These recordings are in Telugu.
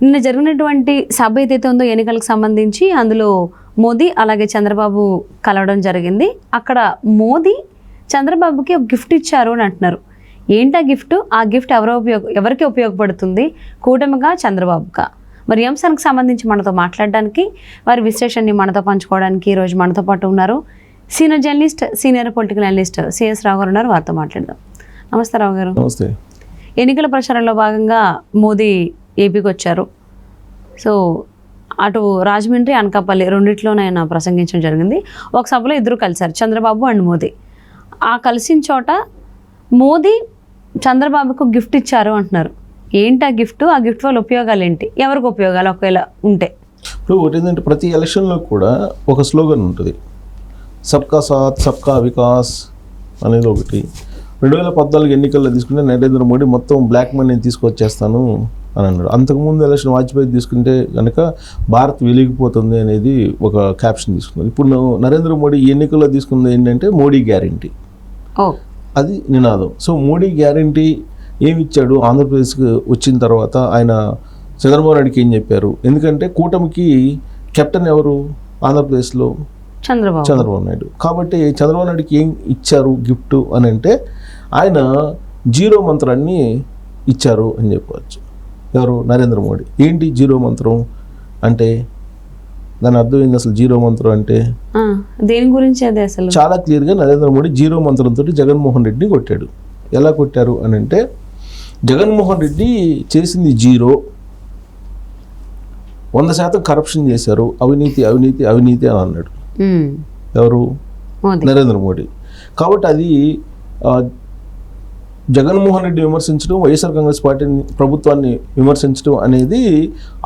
నిన్న జరిగినటువంటి సభ ఏదైతే ఉందో ఎన్నికలకు సంబంధించి అందులో మోదీ అలాగే చంద్రబాబు కలవడం జరిగింది. అక్కడ మోదీ చంద్రబాబుకి ఒక గిఫ్ట్ ఇచ్చారు అని అంటున్నారు. ఏంటా గిఫ్ట్? ఆ గిఫ్ట్ ఎవరికి ఉపయోగపడుతుంది? కూటమిగా, చంద్రబాబుగా? మరి ఈ అంశానికి సంబంధించి మనతో మాట్లాడడానికి, వారి విశ్లేషణని మనతో పంచుకోవడానికి ఈరోజు మనతో పాటు ఉన్నారు senior journalist, senior political analyst CS Rao garu ఉన్నారు. వారితో మాట్లాడదాం. నమస్తే రావు గారు. నమస్తే. ఎన్నికల ప్రచారంలో భాగంగా మోదీ ఏపీకి వచ్చారు. సో అటు రాజమండ్రి, అనకాపల్లి రెండిట్లోనే ఆయన ప్రసంగించడం జరిగింది. ఒక సభలో ఇద్దరు కలిశారు, చంద్రబాబు అండ్ మోదీ. ఆ కలిసిన చోట మోదీ చంద్రబాబుకు గిఫ్ట్ ఇచ్చారు అంటున్నారు. ఏంటి ఆ గిఫ్ట్? ఆ గిఫ్ట్ వల్ల ఉపయోగాలు ఏంటి? ఎవరికి ఉపయోగాలు ఒకవేళ ఉంటే? ఇప్పుడు ఒకటి ఏంటంటే ప్రతి ఎలక్షన్లో కూడా ఒక స్లోగన్ ఉంటుంది, సబ్కా సాత్ సబ్కా వికాస్ అనేది ఒకటి. 2014 ఎన్నికల్లో తీసుకుంటే నరేంద్ర మోడీ మొత్తం బ్లాక్ మనీని తీసుకొచ్చేస్తాను అని అన్నాడు. అంతకుముందు ఎలక్షన్ వాజ్పేయి తీసుకుంటే కనుక భారత్ వెలిగిపోతుంది అనేది ఒక క్యాప్షన్ తీసుకున్నారు. ఇప్పుడు నరేంద్ర మోడీ ఈ ఎన్నికల్లో తీసుకుంది ఏంటంటే మోడీ గ్యారంటీ, అది నినాదం. సో మోడీ గ్యారంటీ ఏమి ఇచ్చాడు? ఆంధ్రప్రదేశ్కి వచ్చిన తర్వాత ఆయన చంద్రబాబు నాయుడుకి ఏం చెప్పారు? ఎందుకంటే కూటమికి కెప్టెన్ ఎవరు ఆంధ్రప్రదేశ్లో? చంద్రబాబు నాయుడు. కాబట్టి చంద్రబాబు నాయుడుకి ఏం ఇచ్చారు గిఫ్ట్ అని అంటే ఆయన జీరో మంత్రాన్ని ఇచ్చారు అని చెప్పవచ్చు. ఎవరు? నరేంద్ర మోడీ. ఏంటి జీరో మంత్రం అంటే? దాని అర్థం ఏంది అసలు? జీరో మంత్రం అంటే దేని గురించి? అదే అసలు చాలా క్లియర్గా నరేంద్ర మోడీ జీరో మంత్రంతో జగన్మోహన్ రెడ్డిని కొట్టాడు. ఎలా కొట్టారు అని అంటే, జగన్మోహన్ రెడ్డి చేసింది జీరో, 100% కరప్షన్ చేశారు, అవినీతి అవినీతి అవినీతి అని అన్నాడు. ఎవరు? నరేంద్ర మోడీ. కాబట్టి అది జగన్మోహన్ రెడ్డి విమర్శించడం, వైఎస్ఆర్ కాంగ్రెస్ పార్టీని ప్రభుత్వాన్ని విమర్శించడం అనేది,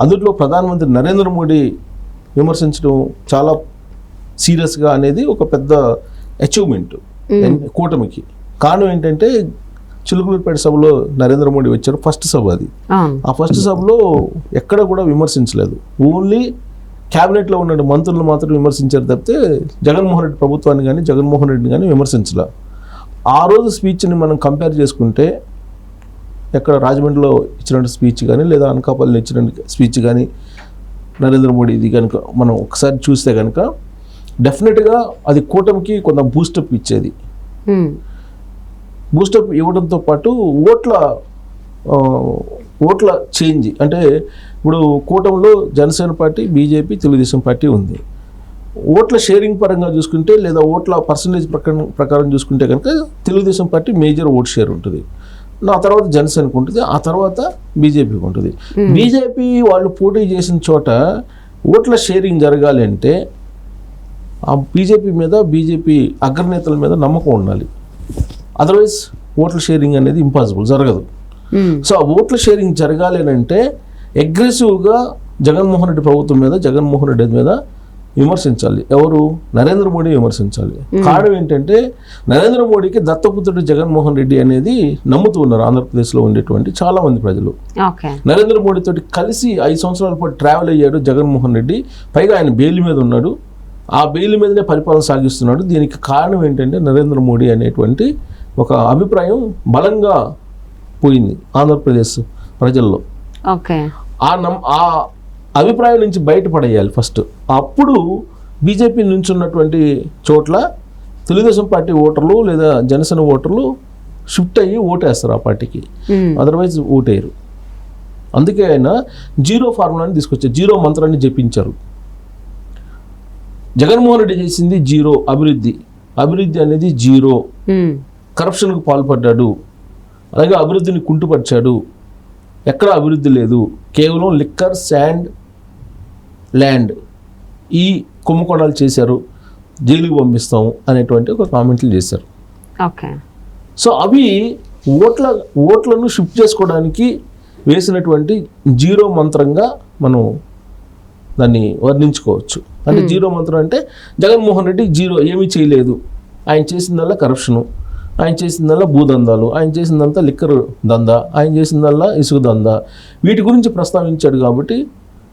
అందులో ప్రధానమంత్రి నరేంద్ర మోడీ విమర్శించడం చాలా సీరియస్గా అనేది ఒక పెద్ద అచీవ్మెంట్ కూటమికి. కారణం ఏంటంటే చిలుకలూరుపేట సభలో నరేంద్ర మోడీ వచ్చారు, ఫస్ట్ సభ అది. ఆ ఫస్ట్ సభలో ఎక్కడ కూడా విమర్శించలేదు, ఓన్లీ క్యాబినెట్లో ఉన్న మంత్రులు మాత్రం విమర్శించారు తప్పితే జగన్మోహన్ రెడ్డి ప్రభుత్వాన్ని కానీ జగన్మోహన్ రెడ్డిని కానీ విమర్శించలే. ఆ రోజు స్పీచ్ని మనం కంపేర్ చేసుకుంటే, ఎక్కడ రాజమండ్రిలో ఇచ్చిన స్పీచ్ కానీ లేదా అనకాపల్లిలో ఇచ్చిన స్పీచ్ కానీ నరేంద్ర మోడీది కనుక మనం ఒకసారి చూస్తే కనుక డెఫినెట్గా అది కూటమికి కొంత బూస్టప్ ఇచ్చేది. బూస్టప్ ఇవ్వడంతో పాటు ఓట్ల చేంజ్ అంటే, ఇప్పుడు కూటమిలో Janasena party, BJP, Telugu Desam party ఉంది. ఓట్ల షేరింగ్ పరంగా చూసుకుంటే లేదా ఓట్ల పర్సంటేజ్ ప్రకారం చూసుకుంటే కనుక Telugu Desam party major vote share ఉంటుంది. ఆ తర్వాత జనసేనకు ఉంటుంది, ఆ తర్వాత బీజేపీకి ఉంటుంది. బీజేపీ వాళ్ళు పోటీ చేసిన చోట ఓట్ల షేరింగ్ జరగాలి అంటే ఆ బీజేపీ అగ్రనేతల మీద నమ్మకం ఉండాలి. అదర్వైజ్ ఓట్ల షేరింగ్ అనేది ఇంపాసిబుల్, జరగదు. సో ఆ ఓట్ల షేరింగ్ జరగాలి అంటే అగ్రెసివ్గా జగన్మోహన్ రెడ్డి ప్రభుత్వం మీద, జగన్మోహన్ రెడ్డి మీద విమర్శించాలి. ఎవరు? నరేంద్ర మోడీ విమర్శించాలి. కారణం ఏంటంటే నరేంద్ర మోడీకి దత్తపుత్రుడు జగన్మోహన్ రెడ్డి అనేది నమ్ముతూ ఉన్నారు ఆంధ్రప్రదేశ్లో ఉండేటువంటి చాలా మంది ప్రజలు. నరేంద్ర మోడీతో కలిసి 5 సంవత్సరాల పాటు ట్రావెల్ అయ్యాడు జగన్మోహన్ రెడ్డి. పైగా ఆయన బెయిల్ మీద ఉన్నాడు, ఆ బెయిల్ మీదనే పరిపాలన సాగిస్తున్నాడు. దీనికి కారణం ఏంటంటే నరేంద్ర మోడీ అనేటువంటి ఒక అభిప్రాయం బలంగా పోయింది ఆంధ్రప్రదేశ్ ప్రజల్లో. ఆ అభిప్రాయం నుంచి బయటపడేయాలి ఫస్ట్. అప్పుడు బీజేపీ నుంచి ఉన్నటువంటి చోట్ల తెలుగుదేశం పార్టీ ఓటర్లు లేదా జనసేన ఓటర్లు షిఫ్ట్ అయ్యి ఓటేస్తారు ఆ పార్టీకి, అదర్వైజ్ ఓటేయరు. అందుకే ఆయన జీరో ఫార్ములాని తీసుకొచ్చారు, జీరో మంత్రాన్ని జపించారు. జగన్మోహన్ రెడ్డి చేసింది జీరో, అభివృద్ధి అనేది జీరో, కరప్షన్కు పాల్పడ్డాడు, అలాగే అభివృద్ధిని కుంటుపరిచాడు, ఎక్కడ అభివృద్ధి లేదు, కేవలం లిక్కర్, శాండ్, ల్యాండ్ ఈ కుంభకోణాలు చేశారు, జైలుకి పంపిస్తాము అనేటువంటి ఒక కామెంట్లు చేశారు. సో అవి ఓట్లను షిఫ్ట్ చేసుకోవడానికి వేసినటువంటి జీరో మంత్రంగా మనం దాన్ని వర్ణించుకోవచ్చు. అంటే జీరో మంత్రం అంటే జగన్మోహన్ రెడ్డి జీరో, ఏమీ చేయలేదు, ఆయన చేసిందల్లా కరప్షను, ఆయన చేసిందల్లా భూదందాలు, ఆయన చేసిందంతా లిక్కర్ దందా, ఆయన చేసిందల్లా ఇసుక దందా, వీటి గురించి ప్రస్తావించాడు. కాబట్టి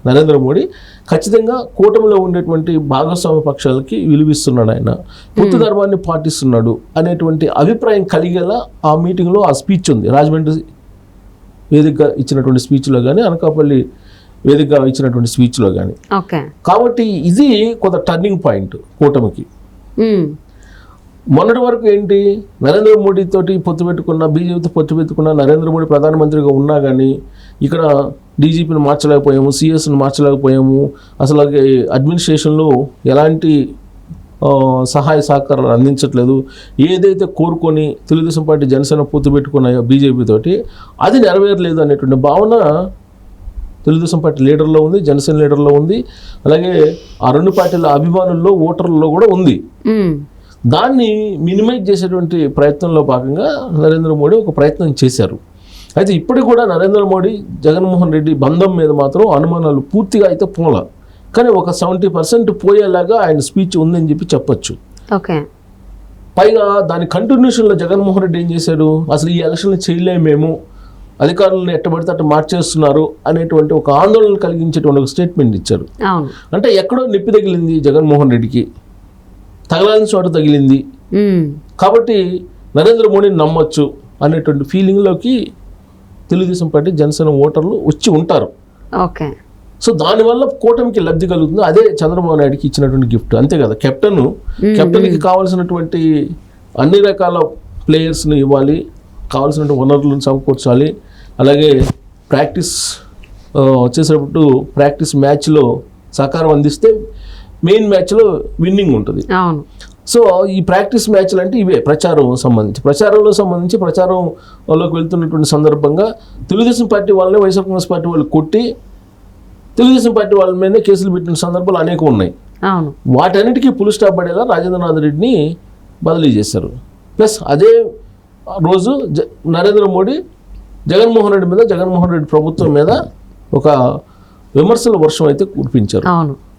నరేంద్ర మోడీ ఖచ్చితంగా కూటమిలో ఉండేటువంటి భాగస్వామ్య పక్షాలకి విలువిస్తున్నాడు, ఆయన పొత్తు ధర్మాన్ని పాటిస్తున్నాడు అనేటువంటి అభిప్రాయం కలిగేలా ఆ మీటింగ్లో ఆ స్పీచ్ ఉంది. రాజమండ్రి వేదిక ఇచ్చినటువంటి స్పీచ్లో కానీ, అనకాపల్లి వేదికగా ఇచ్చినటువంటి స్పీచ్లో కానీ. ఓకే. కాబట్టి ఇది కొంత టర్నింగ్ పాయింట్ కూటమికి. మొన్నటి వరకు ఏంటి, నరేంద్ర మోడీ తోటి పొత్తు పెట్టుకున్న, బీజేపీతో పొత్తు పెట్టుకున్న, నరేంద్ర మోడీ ప్రధానమంత్రిగా ఉన్నా కానీ ఇక్కడ డీజీపీని మార్చలేకపోయాము, సిఎస్ని మార్చలేకపోయాము, అసలు అడ్మినిస్ట్రేషన్లో ఎలాంటి సహాయ సహకారాలు అందించట్లేదు. ఏదైతే కోరుకొని తెలుగుదేశం పార్టీ జనసేన పొత్తు పెట్టుకున్నాయో బీజేపీ తోటి అది నెరవేరలేదు అనేటువంటి భావన తెలుగుదేశం పార్టీ లీడర్లో ఉంది, జనసేన లీడర్లో ఉంది, అలాగే ఆ రెండు పార్టీల అభిమానుల్లో ఓటర్లలో కూడా ఉంది. దాన్ని మినిమైజ్ చేసేటువంటి ప్రయత్నంలో భాగంగా నరేంద్ర మోడీ ఒక ప్రయత్నం చేశారు. అయితే ఇప్పటికి కూడా నరేంద్ర మోడీ జగన్మోహన్ రెడ్డి బంధం మీద మాత్రం అనుమానాలు పూర్తిగా అయితే పోలా, కానీ ఒక 70% పోయేలాగా ఆయన స్పీచ్ ఉందని చెప్పొచ్చు. ఓకే. పైగా దాని కంటిన్యూషన్లో జగన్మోహన్ రెడ్డి ఏం చేశాడు, అసలు ఈ ఎలక్షన్లు చేయలేమేమో, అధికారులను ఎట్టబడితే అట్ట మార్చేస్తున్నారు అనేటువంటి ఒక ఆందోళన కలిగించేటువంటి ఒక స్టేట్మెంట్ ఇచ్చారు. అంటే ఎక్కడో నొప్పి తగిలింది జగన్మోహన్ రెడ్డికి, తగలాల్సిన చోట తగిలింది, కాబట్టి నరేంద్ర మోడీని నమ్మొచ్చు అనేటువంటి ఫీలింగ్లోకి తెలుగుదేశం పార్టీ జనసేన ఓటర్లు వచ్చి ఉంటారు. ఓకే. సో దానివల్ల కూటమికి లబ్ధి కలుగుతుంది. అదే చంద్రబాబు నాయుడుకి ఇచ్చినటువంటి గిఫ్ట్, అంతే కదా. కెప్టెన్కి కావాల్సినటువంటి అన్ని రకాల ప్లేయర్స్ని ఇవ్వాలి, కావాల్సినటువంటి వనరులను సమకూర్చాలి, అలాగే ప్రాక్టీస్ వచ్చేసేటప్పుడు ప్రాక్టీస్ మ్యాచ్లో సహకారం అందిస్తే మెయిన్ మ్యాచ్లో విన్నింగ్ ఉంటుంది. సో ఈ ప్రాక్టీస్ మ్యాచ్లు అంటే ఇవే ప్రచారంలో సంబంధించి ప్రచారంలోకి వెళ్తున్నటువంటి సందర్భంగా తెలుగుదేశం పార్టీ వాళ్ళని వైఎస్ఆర్ కాంగ్రెస్ పార్టీ వాళ్ళు కొట్టి తెలుగుదేశం పార్టీ వాళ్ళ మీదనే కేసులు పెట్టిన సందర్భాలు అనేకం ఉన్నాయి. వాటన్నిటికీ పులి స్టాప్ పడేలా రాజేంద్రనాథ్ రెడ్డిని బదిలీ చేశారు. ప్లస్ అదే రోజు నరేంద్ర మోడీ జగన్మోహన్ రెడ్డి మీద, జగన్మోహన్ రెడ్డి ప్రభుత్వం మీద ఒక విమర్శల వర్షం అయితే కురిపించారు.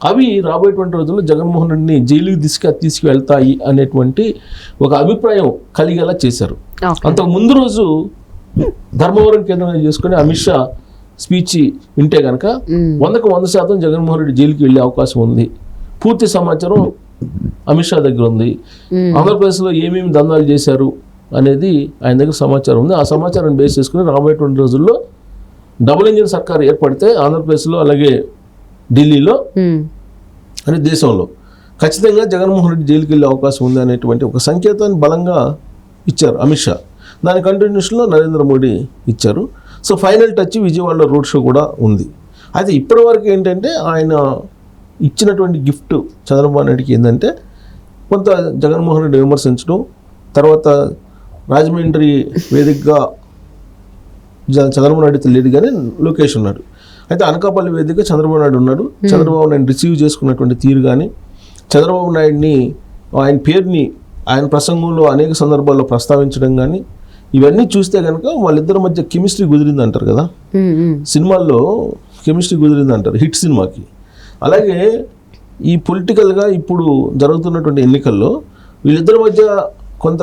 అవి రాబోయేటువంటి రోజుల్లో జగన్మోహన్ రెడ్డిని జైలుకి తీసుకువెళ్తాయి అనేటువంటి ఒక అభిప్రాయం కలిగేలా చేశారు. అంతకు ముందు రోజు ధర్మవరం కేంద్రంగా చేసుకుని అమిత్ షా స్పీచ్ వింటే కనుక 100% జగన్మోహన్ రెడ్డి జైలుకి వెళ్ళే అవకాశం ఉంది. పూర్తి సమాచారం అమిత్ షా దగ్గర ఉంది. ఆంధ్రప్రదేశ్లో ఏమేమి దందాలు చేశారు అనేది ఆయన దగ్గర సమాచారం ఉంది. ఆ సమాచారాన్ని బేస్ చేసుకుని రాబోయేటువంటి రోజుల్లో డబుల్ ఇంజిన్ సర్కార్ ఏర్పడితే ఆంధ్రప్రదేశ్లో అలాగే ఢిల్లీలో అనే దేశంలో ఖచ్చితంగా జగన్మోహన్ రెడ్డి జైలుకి వెళ్ళే అవకాశం ఉంది అనేటువంటి ఒక సంకేతాన్ని బలంగా ఇచ్చారు అమిత్ షా. దాని కంటిన్యూషన్లో నరేంద్ర మోడీ ఇచ్చారు. సో ఫైనల్ టచ్ విజయవాడలో రోడ్ షో కూడా ఉంది. అయితే ఇప్పటివరకు ఏంటంటే ఆయన ఇచ్చినటువంటి గిఫ్ట్ చంద్రబాబు నాయుడికి ఏంటంటే కొంత జగన్మోహన్ రెడ్డి విమర్శించడం, తర్వాత రాజమండ్రి వేదికగా చంద్రబాబు నాయుడు లేడు కానీ లోకేష్ ఉన్నాడు. అయితే అనకాపల్లి వేదికగా చంద్రబాబు నాయుడు ఉన్నాడు. చంద్రబాబు నాయుడు రిసీవ్ చేసుకున్నటువంటి తీరు కానీ, చంద్రబాబు నాయుడిని ఆయన పేరుని ఆయన ప్రసంగంలో అనేక సందర్భాల్లో ప్రస్తావించడం కానీ, ఇవన్నీ చూస్తే కనుక వాళ్ళిద్దరి మధ్య కెమిస్ట్రీ కుదిరింది అంటారు కదా, సినిమాల్లో కెమిస్ట్రీ కుదిరింది అంటారు హిట్ సినిమాకి. అలాగే ఈ పొలిటికల్గా ఇప్పుడు జరుగుతున్నటువంటి ఎన్నికల్లో వీళ్ళిద్దరి మధ్య కొంత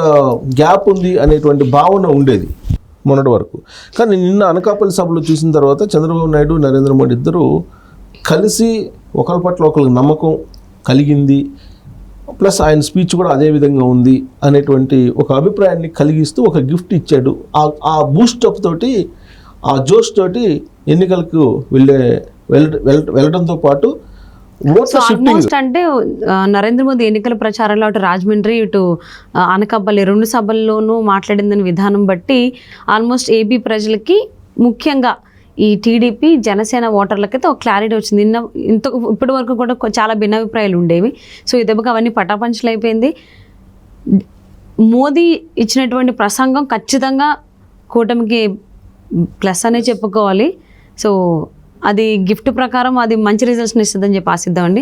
గ్యాప్ ఉంది అనేటువంటి భావన ఉండేది మొన్నటి వరకు. కానీ నిన్న అనకాపల్లి సభలో చూసిన తర్వాత చంద్రబాబు నాయుడు, నరేంద్ర మోడీ ఇద్దరు కలిసి ఒకరి పట్ల ఒకరికి నమ్మకం కలిగింది, ప్లస్ ఆయన స్పీచ్ కూడా అదే విధంగా ఉంది అనేటువంటి ఒక అభిప్రాయాన్ని కలిగిస్తూ ఒక గిఫ్ట్ ఇచ్చాడు. ఆ బూస్టప్ తోటి, ఆ జోష్ తోటి ఎన్నికలకు వెళ్ళడంతో పాటు ఆల్మోస్ట్ అంటే నరేంద్ర మోదీ ఎన్నికల ప్రచారంలో అటు రాజమండ్రి ఇటు అనకాపల్లి 2 సభల్లోనూ మాట్లాడిందని విధానం బట్టి ఆల్మోస్ట్ ఏపీ ప్రజలకి, ముఖ్యంగా ఈ టీడీపీ జనసేన ఓటర్లకైతే ఒక క్లారిటీ వచ్చింది. ఇప్పటి వరకు కూడా చాలా భిన్నాభిప్రాయాలు ఉండేవి. సో ఈ దెబ్బకి అవన్నీ పటాపంచలు అయిపోయింది. మోదీ ఇచ్చినటువంటి ప్రసంగం ఖచ్చితంగా కూటమికి ప్లస్ అనే చెప్పుకోవాలి. సో అది గిఫ్ట్ ప్రకారం అది మంచి రిజల్ట్స్ని ఇస్తుందని చెప్పి ఆశిద్దామండి.